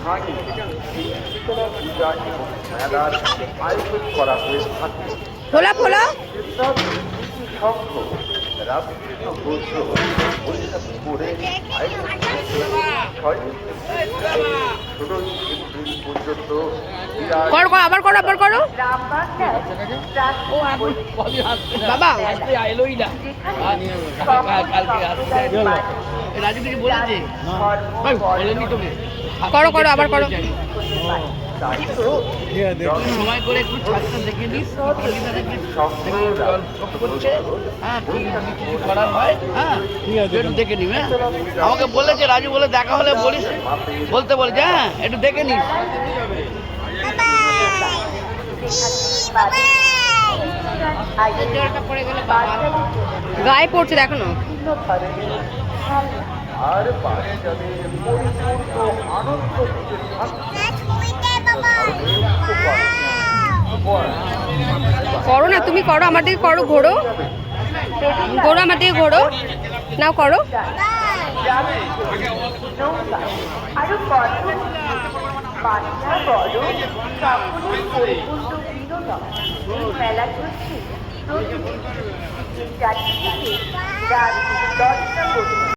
স্থানে শীতলা পূজা এবং মেলার আয়োজন করা হয়ে থাকে। ফোলা ফোলা শঙ্খ রামকৃষ্ণ বৌদ্ধ বৈশাখ করে আয়োজন করছে 6 এপ্রিল পর্যন্ত। করো করো আবার করো আবার করো বাবা। করো করো আবার করো। সময় করে একটু ছাদটা দেখে নিস, হ্যাঁ কিছু করার হয়, হ্যাঁ একটু দেখে নিস। হ্যাঁ আমাকে বলেছে রাজু বলে দেখা হলে বলিস, বলতে বলেছে হ্যাঁ একটু দেখে নিস। গায়ে পড়ছে দেখো না। আর বাচ্চাদের পরিপূর্ণ আনন্দ দিতে করো না তুমি করো, আমার দিকে করো, ঘোরো ঘোরো, আমার দিকে ঘোরো, নাও করো। আরো বাচ্চা বড় সকলের পরিপূর্ণ বিনোদন এই মেলা চলছে প্রতিদিন 4টা থেকে রাত 10টা পর্যন্ত।